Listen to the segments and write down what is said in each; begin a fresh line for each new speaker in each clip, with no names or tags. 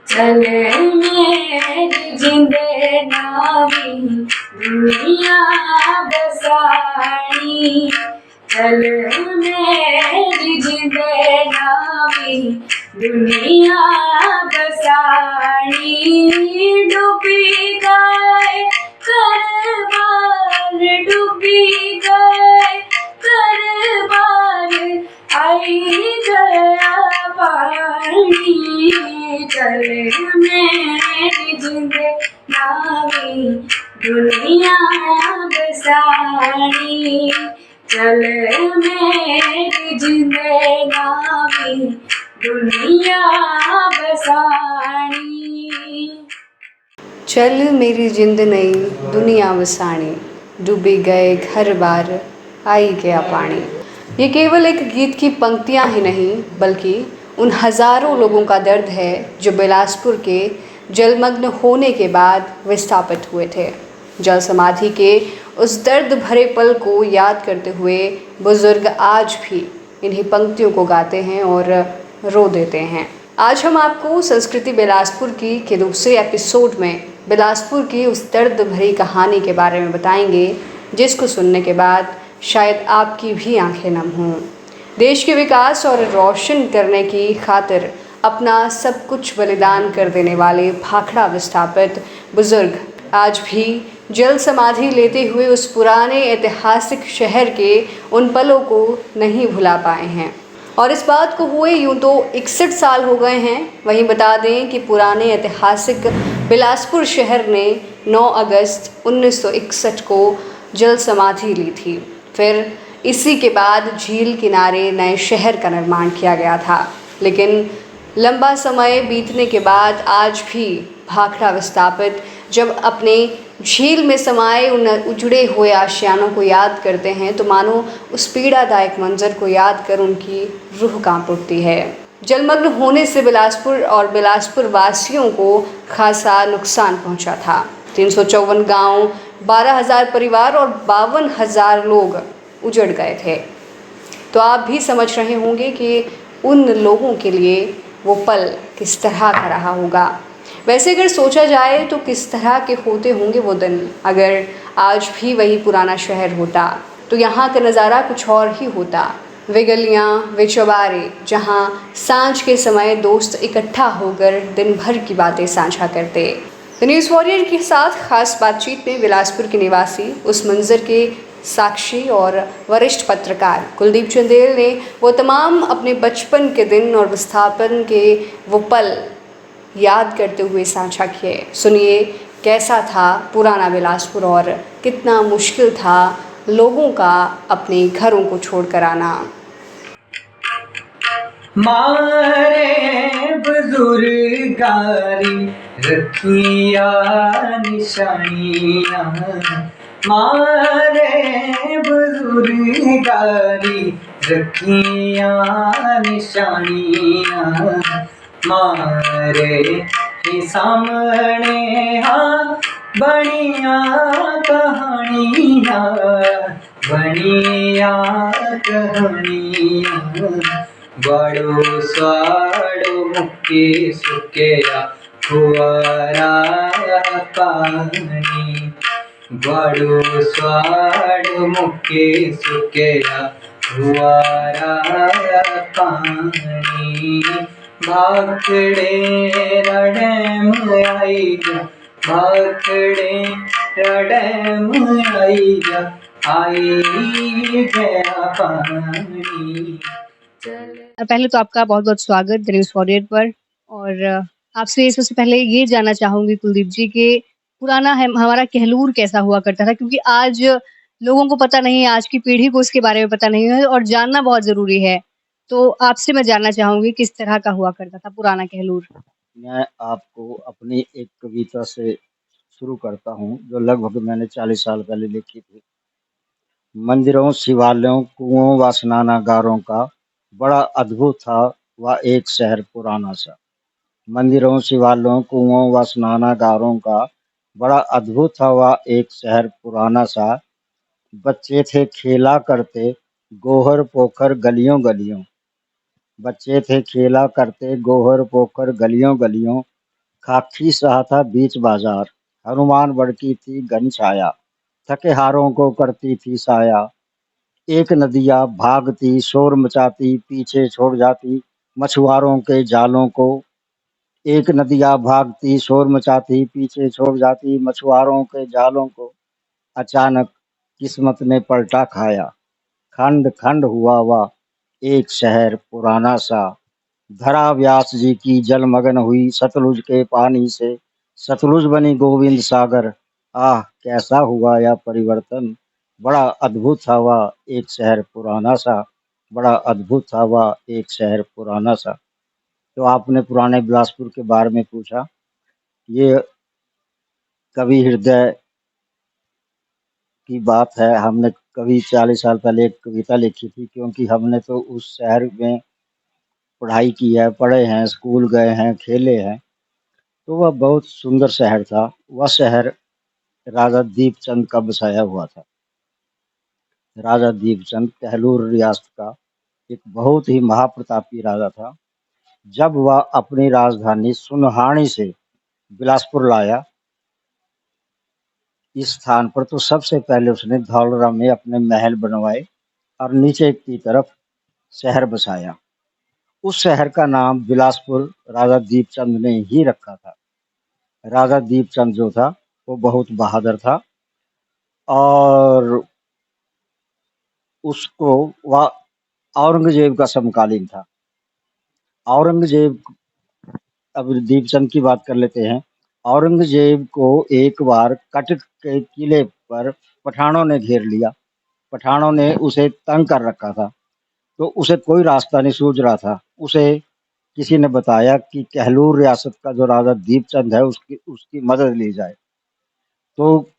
चल मेरी जिंद नावी दुनिया बसानी, चल मेरी जिंद नावी दुनिया बसानी। डूबी गए करबार, डूबी गए करबार, आई गया पानी। चल मेरी जिंद नावी दुनिया बसानी, चल मेरी जिंद नावी दुनिया बसानी।
चल मेरी जिंद नई दुनिया बसानी, डूबी गए घर बार, आई गया पानी। ये केवल एक गीत की पंक्तियां ही नहीं, बल्कि उन हज़ारों लोगों का दर्द है जो बिलासपुर के जलमग्न होने के बाद विस्थापित हुए थे। जल समाधि के उस दर्द भरे पल को याद करते हुए बुज़ुर्ग आज भी इन्हीं पंक्तियों को गाते हैं और रो देते हैं। आज हम आपको संस्कृति बिलासपुर की के दूसरे एपिसोड में बिलासपुर की उस दर्द भरी कहानी के बारे में बताएंगे, जिसको सुनने के बाद शायद आपकी भी आंखें नम हों। देश के विकास और रोशन करने की खातिर अपना सब कुछ बलिदान कर देने वाले भाखड़ा विस्थापित बुजुर्ग आज भी जल समाधि लेते हुए उस पुराने ऐतिहासिक शहर के उन पलों को नहीं भुला पाए हैं। और इस बात को हुए यूँ तो 61 साल हो गए हैं। वहीं बता दें कि पुराने ऐतिहासिक बिलासपुर शहर ने 9 अगस्त 1961 को जल समाधि ली थी। फिर इसी के बाद झील किनारे नए शहर का निर्माण किया गया था। लेकिन लंबा समय बीतने के बाद आज भी भाखड़ा विस्थापित जब अपने झील में समाये उन उजड़े हुए आशियानों को याद करते हैं तो मानो उस पीड़ादायक मंजर को याद कर उनकी रूह कांप उठती है। जलमग्न होने से बिलासपुर और बिलासपुर वासियों को खासा नुकसान पहुंचा था। 354 गांव, 12,000 परिवार और 52,000 लोग उजड़ गए थे। तो आप भी समझ रहे होंगे कि उन लोगों के लिए वो पल किस तरह का रहा होगा। वैसे अगर सोचा जाए तो किस तरह के होते होंगे वो दिन। अगर आज भी वही पुराना शहर होता तो यहाँ का नज़ारा कुछ और ही होता। वे गलियाँ, वे चौबारे जहाँ सांझ के समय दोस्त इकट्ठा होकर दिन भर की बातें साझा करते। द न्यूज़ वॉरियर के साथ खास बातचीत में बिलासपुर के निवासी, उस मंजर के साक्षी और वरिष्ठ पत्रकार कुलदीप चंदेल ने वो तमाम अपने बचपन के दिन और विस्थापन के वो पल याद करते हुए साझा किए। सुनिए कैसा था पुराना बिलासपुर और कितना मुश्किल था लोगों का अपने घरों को छोड़कर आना।
मारे बुजुर्गारी रखिया निशानियाँ, मारे बुजुर्गारी रखिया निशानियाँ, मारे ही सामने हाँ बनिया कहानियाँ, बनिया कहानियाँ। बड़ो स्वाड़ो मुक्के सुकेया फुआरा पानी, बड़ो स्वाड़ो मुक्के सुकेया फुआरा पानी। भाखड़े रडैम आई जा, भाखड़े रडैम आई जा, आई गया पानी।
पहले तो आपका बहुत बहुत स्वागत द न्यूज़ वॉरियर पर। और आपसे सबसे पहले ये जानना चाहूँगी कुलदीप जी कि पुराना हमारा कहलूर कैसा हुआ करता था, क्योंकि आज लोगों को पता नहीं है, आज की पीढ़ी को इसके बारे में पता नहीं है और जानना बहुत ज़रूरी है। तो आपसे मैं जानना चाहूँगी किस तरह का हुआ करता था पुराना कहलूर।
मैं आपको अपनी एक कविता से शुरू करता हूँ जो लगभग मैंने 40 साल पहले लिखी थी। मंदिरों, शिवालयों, कुओं व स्नानागारों का बड़ा अद्भुत था वह एक शहर पुराना सा। मंदिरों, शिवालयों, कुओं व स्नानागारों का बड़ा अद्भुत था वह एक शहर पुराना सा। बच्चे थे खेला करते, गोहर पोखर गलियों गलियों। बच्चे थे खेला करते गोहर पोखर गलियों गलियों। खाकी सा था बीच बाजार, हनुमान बड़की थी घन छाया। थके हारों को करती थी साया। एक नदिया भागती शोर मचाती पीछे छोड़ जाती मछुआरों के जालों को। एक नदिया भागती शोर मचाती पीछे छोड़ जाती मछुआरों के जालों को। अचानक किस्मत ने पलटा खाया, खंड खंड हुआ वह एक शहर पुराना सा। धरा व्यास जी की जलमग्न हुई सतलुज के पानी से। सतलुज बनी गोविंद सागर। आह कैसा हुआ यह परिवर्तन। बड़ा अद्भुत था वह एक शहर पुराना सा। बड़ा अद्भुत था वह एक शहर पुराना सा। तो आपने पुराने बिलासपुर के बारे में पूछा। ये कवि हृदय की बात है। हमने कभी 40 साल पहले एक कविता लिखी थी, क्योंकि हमने तो उस शहर में पढ़ाई की है, पढ़े हैं, स्कूल गए हैं, खेले हैं। तो वह बहुत सुंदर शहर था। वह शहर राजा दीपचंद का बसाया हुआ था। राजा दीपचंद कहलूर रियासत का एक बहुत ही महाप्रतापी राजा था। जब वह अपनी राजधानी सुनहानी से बिलासपुर लाया, इस स्थान पर तो सबसे पहले उसने धौलरा में अपने महल बनवाए और नीचे की तरफ शहर बसाया। उस शहर का नाम बिलासपुर राजा दीपचंद ने ही रखा था। राजा दीपचंद जो था वो बहुत बहादुर था, और उसको वह औरंगजेब का समकालीन था। औरंगजेब, अब दीपचंद की बात कर लेते हैं। औरंगजेब को एक बार कटक के किले पर पठानों ने घेर लिया। पठानों ने उसे तंग कर रखा था, तो उसे कोई रास्ता नहीं सूझ रहा था। उसे किसी ने बताया कि कहलूर रियासत का जो राजा दीपचंद है उसकी उसकी मदद ली जाए। तो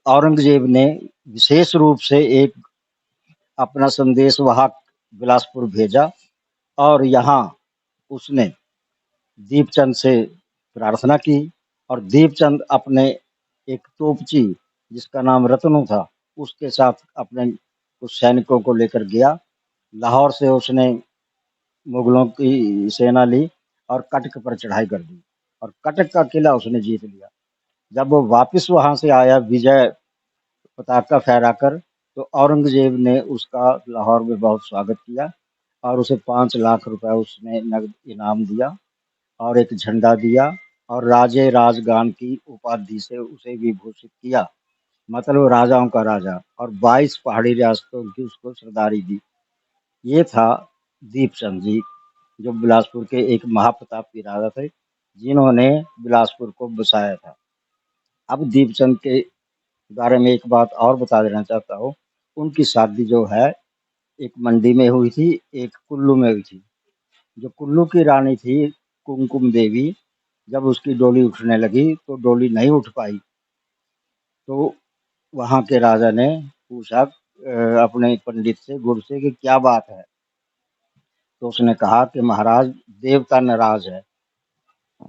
औरंगजेब ने विशेष रूप से एक अपना संदेश वाहक बिलासपुर भेजा, और यहाँ उसने दीपचंद से प्रार्थना की। और दीपचंद अपने एक तोपची जिसका नाम रतनु था, उसके साथ अपने कुछ सैनिकों को लेकर गया। लाहौर से उसने मुगलों की सेना ली और कटक पर चढ़ाई कर दी, और कटक का किला उसने जीत लिया। जब वो वापस वहां से आया विजय पताका फहराकर, तो औरंगजेब ने उसका लाहौर में बहुत स्वागत किया और उसे 5 लाख रुपए उसने नगद इनाम दिया और एक झंडा दिया, और राजे राजगान की उपाधि से उसे विभूषित किया। मतलब राजाओं का राजा, और 22 पहाड़ी रियासतों की उसको सरदारी दी। ये था दीपचंद जी, जो बिलासपुर के एक महाप्रतापी राजा थे, जिन्होंने बिलासपुर को बसाया था। अब दीपचंद के बारे में एक बात और बता देना चाहता हूँ। उनकी शादी जो है एक मंडी में हुई थी, एक कुल्लू में हुई थी। जो कुल्लू की रानी थी कुमकुम देवी, जब उसकी डोली उठने लगी तो डोली नहीं उठ पाई। तो वहाँ के राजा ने पूछा अपने पंडित से, गुरु से, कि क्या बात है। तो उसने कहा कि महाराज देवता नाराज है।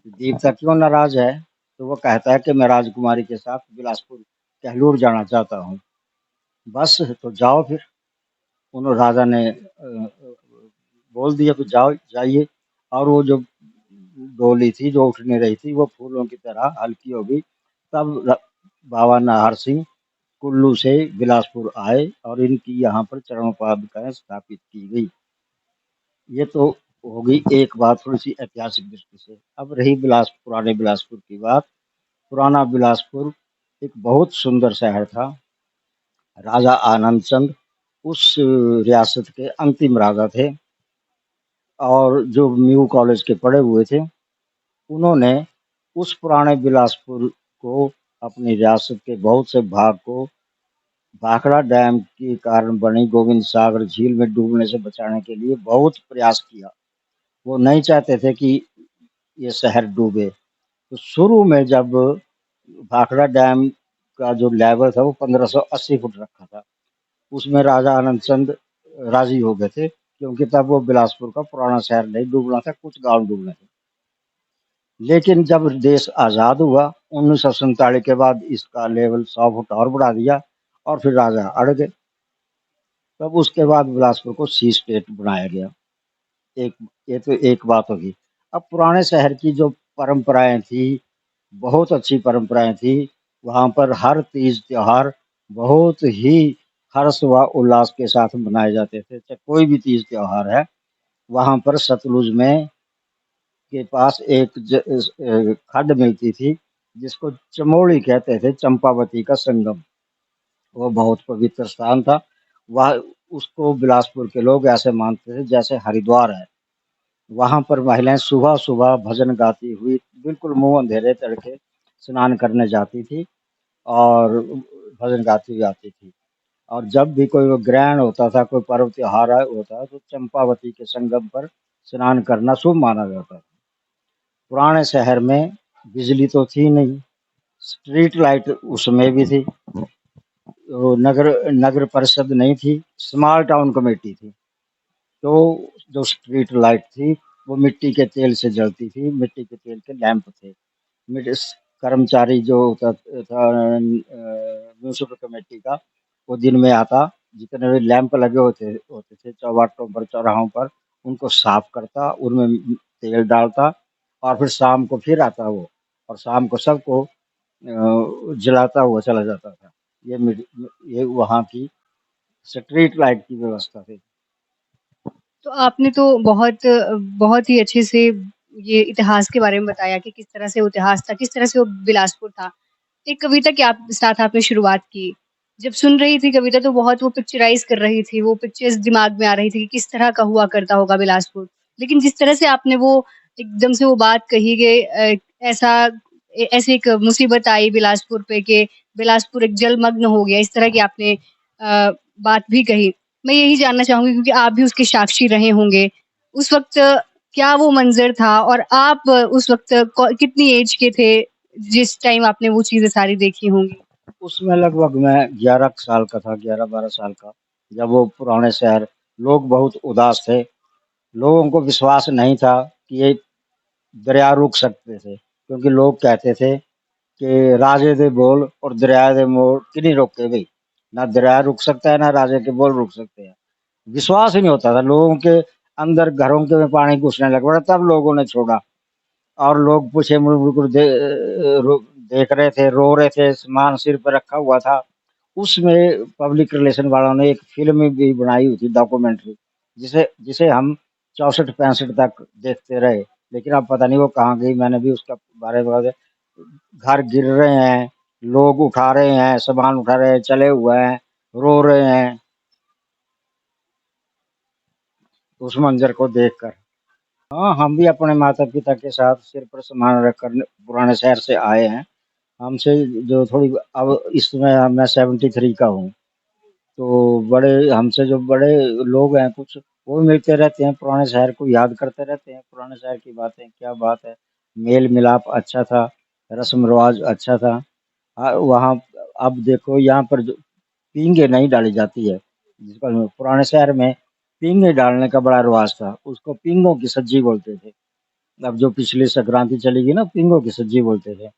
देवता क्यों नाराज है? तो वो कहता है कि मैं राजकुमारी के साथ बिलासपुर कहलूर जाना चाहता हूँ। बस तो जाओ फिर। उन राजा ने बोल दिया तो जाओ, जाइए। और वो जो डोली थी जो उठने रही थी वो फूलों की तरह हल्की हो गई। तब बाबा नाहर सिंह कुल्लू से बिलासपुर आए और इनकी यहाँ पर चरणोपाध्याय स्थापित की गई। ये तो होगी एक बात थोड़ी सी ऐतिहासिक दृष्टि से। अब रही पुराने बिलासपुर की बात। पुराना बिलासपुर एक बहुत सुंदर शहर था। राजा आनंद चंद उस रियासत के अंतिम राजा थे, और जो न्यू कॉलेज के पढ़े हुए थे, उन्होंने उस पुराने बिलासपुर को, अपनी रियासत के बहुत से भाग को भाखड़ा डैम के कारण बनी गोविंद सागर झील में डूबने से बचाने के लिए बहुत प्रयास किया। वो नहीं चाहते थे कि ये शहर डूबे। तो शुरू में जब भाखड़ा डैम का जो लेवल था वो 1580 फुट रखा था, उसमें राजा आनंद चंद राजी हो गए थे, क्योंकि तब वो बिलासपुर का पुराना शहर नहीं डूबना था, कुछ गांव डूबने थे। लेकिन जब देश आज़ाद हुआ 1947 के बाद इसका लेवल 100 फुट और बढ़ा दिया, और फिर राजा अड़ गए। तब उसके बाद बिलासपुर को सी स्टेट बनाया गया। एक ये तो एक बात होगी। अब पुराने शहर की जो परंपराएं थी, बहुत अच्छी परंपराएं थी। वहाँ पर हर तीज त्योहार बहुत ही हर्ष व उल्लास के साथ मनाए जाते थे। चाहे कोई भी तीज त्योहार है, वहाँ पर सतलुज में के पास एक खड्ड मिलती थी, जिसको चमोली कहते थे, चंपावती का संगम। वो बहुत पवित्र स्थान था। वह उसको बिलासपुर के लोग ऐसे मानते थे जैसे हरिद्वार है। वहाँ पर महिलाएं सुबह सुबह भजन गाती हुई बिल्कुल मुंह अंधेरे तड़के स्नान करने जाती थी और भजन गाती हुई आती थी। और जब भी कोई वो ग्रहण होता था, कोई पर्व त्योहार होता तो चंपावती के संगम पर स्नान करना शुभ माना जाता था। पुराने शहर में बिजली तो थी नहीं, स्ट्रीट लाइट उसमें भी थी, वो नगर नगर परिषद नहीं थी, स्मॉल टाउन कमेटी थी। तो जो स्ट्रीट लाइट थी वो मिट्टी के तेल से जलती थी, मिट्टी के तेल के लैंप थे। कर्मचारी जो होता था म्यूनिसिपल कमेटी का, वो दिन में आता, जितने भी लैंप लगे होते होते थे चौबाटों पर, चौराहों पर, उनको साफ करता, उनमें तेल डालता और फिर शाम को फिर आता वो, और शाम को सबको जलाता हुआ चला जाता था। ये वहाँ की स्ट्रीट लाइट की व्यवस्था थी।
तो आपने तो बहुत ही अच्छे से ये इतिहास के बारे में बताया कि किस तरह से वो इतिहास था, किस तरह से वो बिलासपुर था। एक कविता के आप साथ आपने शुरुआत की। जब सुन रही थी कविता तो बहुत वो पिक्चराइज़ कर रही थी, वो पिक्चर्स दिमाग में आ रही थी कि किस तरह का हुआ करता होगा बिलासपुर। लेकिन जिस तरह से आपने वो एकदम से वो बात कही कि ऐसी एक मुसीबत आई बिलासपुर पे कि बिलासपुर एक जलमग्न हो गया, इस तरह की आपने बात भी कही। मैं यही जानना चाहूँगी क्योंकि आप भी उसके साक्षी रहे होंगे। उस वक़्त क्या वो मंज़र था और आप उस वक़्त कितनी एज के थे जिस टाइम आपने वो चीज़ें सारी देखी होंगी?
उसमें लगभग मैं 11 साल का था, 11-12 साल का। जब वो पुराने शहर, लोग बहुत उदास थे। लोगों को विश्वास नहीं था कि ये दरिया रुक सकते थे, क्योंकि लोग कहते थे कि राजे दे बोल और दरिया दे मोड़ किनी रोके भई। ना दरिया रुक सकता है, ना राजे के बोल रुक सकते हैं। विश्वास ही नहीं होता था लोगों के अंदर, घरों के में पानी घुसने लग पड़ा, तब लोगों ने छोड़ा। और लोग पीछे मुड़-मुड़ कर देख रहे थे, रो रहे थे, सामान सिर पे रखा हुआ था। उसमें पब्लिक रिलेशन वालों ने एक फ़िल्म भी बनाई हुई थी, डॉक्यूमेंट्री, जिसे जिसे हम 64-65 तक देखते रहे। लेकिन अब पता नहीं वो कहाँ गई, मैंने भी उसका बारे में, घर गिर रहे हैं, लोग उठा रहे हैं, सामान उठा रहे हैं, चले हुए हैं, रो रहे हैं, उस मंज़र को देखकर। हाँ, हम भी अपने माता-पिता के साथ सिर पर सामान रखकर पुराने शहर से आए हैं। हमसे जो थोड़ी, अब इस समय मैं 73 का हूँ, तो बड़े हमसे जो बड़े लोग हैं कुछ, वो भी मिलते रहते हैं, पुराने शहर को याद करते रहते हैं, पुराने शहर की बातें, क्या बात है, मेल-मिलाप अच्छा था, रस्म-रिवाज अच्छा था। वहाँ अब देखो यहाँ पर जो पींगे नहीं डाली जाती है, जिसको पुराने शहर में पींगे डालने का बड़ा रिवाज था, उसको पींगों की सज्जी बोलते थे। अब जो पिछली संक्रांति चली गई ना, पींगों की सज्जी बोलते थे।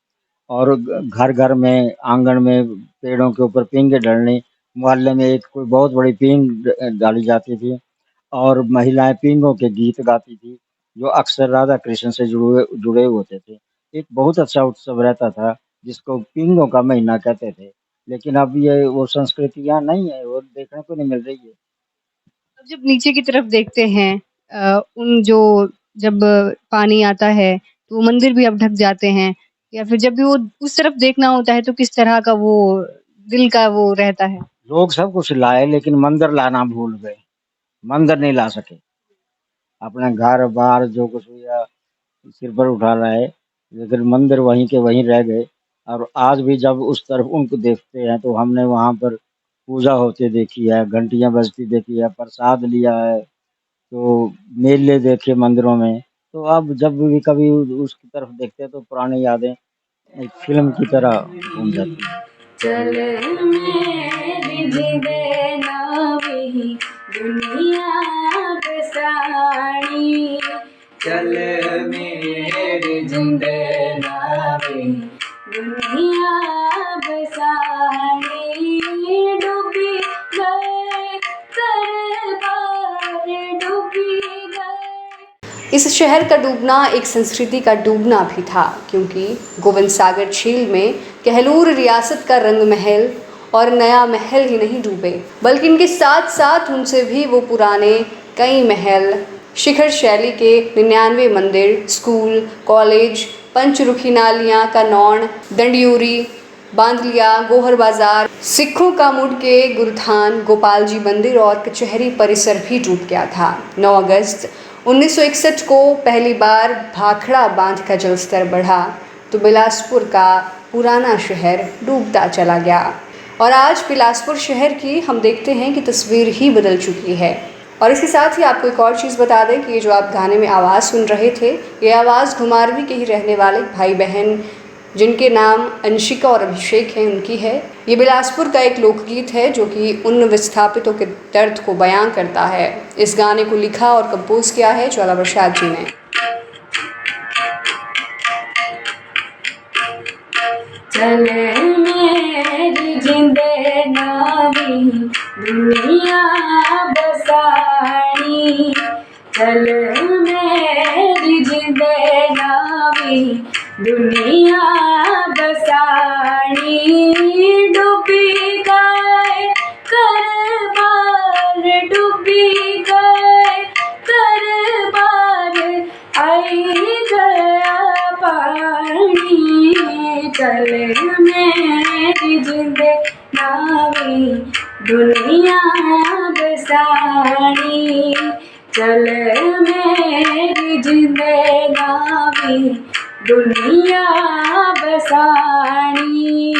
और घर-घर में, आंगन में, पेड़ों के ऊपर पींगे डलनी, मोहल्ले में एक कोई बहुत बड़ी पींग डाली जाती थी और महिलाएँ पींगों के गीत गाती थी, जो अक्सर राधा कृष्ण से जुड़े जुड़े होते थे। एक बहुत अच्छा उत्सव रहता था, जिसको पींगों का महीना कहते थे। लेकिन अब ये वो संस्कृतियाँ नहीं है, वो देखने को नहीं मिल रही है।
अब जब नीचे की तरफ देखते हैं उन जो जब पानी आता है तो वो मंदिर भी अब ढक जाते हैं या फिर जब भी वो उस तरफ देखना होता है तो किस तरह का वो दिल का वो रहता है।
लोग सब कुछ लाए लेकिन मंदिर लाना भूल गए, मंदिर नहीं ला सके। अपना घर-बार जो कुछ भी सिर पर उठा लाए, लेकिन मंदिर वहीं के वहीं रह गए। और आज भी जब उस तरफ उनको देखते हैं तो हमने वहाँ पर पूजा होते देखी है, घंटियाँ बजती देखी है, प्रसाद लिया है, तो मेले देखे मंदिरों में। तो अब जब भी कभी उसकी तरफ देखते हैं तो पुरानी यादें एक फ़िल्म की तरह घूम जाती हैं।
चल मेरी जिंदे नावी दुनिया बसानी, चल मेरी जिंदे नावी दुनिया बसानी, डूबी गए डूबी गए।
इस शहर का डूबना एक संस्कृति का डूबना भी था, क्योंकि गोविंद सागर झील में कहलूर रियासत का रंग महल और नया महल ही नहीं डूबे, बल्कि इनके साथ साथ उनसे भी वो पुराने कई महल, शिखर शैली के 99 मंदिर, स्कूल, कॉलेज, पंचरुखी नालियाँ, कनौड़, दंडियूरी, बांदलिया, गोहर बाजार, सिखों का मुड़के गुरथान, गोपाल जी मंदिर और कचहरी परिसर भी डूब गया था। 9 अगस्त 1961 को पहली बार भाखड़ा बांध का जलस्तर बढ़ा तो बिलासपुर का पुराना शहर डूबता चला गया और आज बिलासपुर शहर की हम देखते हैं कि तस्वीर ही बदल चुकी है। और इसके साथ ही आपको एक और चीज़ बता दें कि ये जो आप गाने में आवाज़ सुन रहे थे, ये आवाज़ घुमारवी के ही रहने वाले भाई बहन जिनके नाम अंशिका और अभिषेक हैं, उनकी है। ये बिलासपुर का एक लोकगीत है जो कि उन विस्थापितों के दर्द को बयां करता है। इस गाने को लिखा और कंपोज किया है ज्वाला प्रसाद जी ने।
चल मेरी जिंदे नावी दुनिया बसानी, चल मेरी जिंदे नावी दुनिया बसानी। डूबी गए करबार, डूबी गए करबार, आई गया पानी। चल मेरी जिंदे नावी दुनिया बसानी, चल मेरी जिंदे नावी दुनिया बसानी।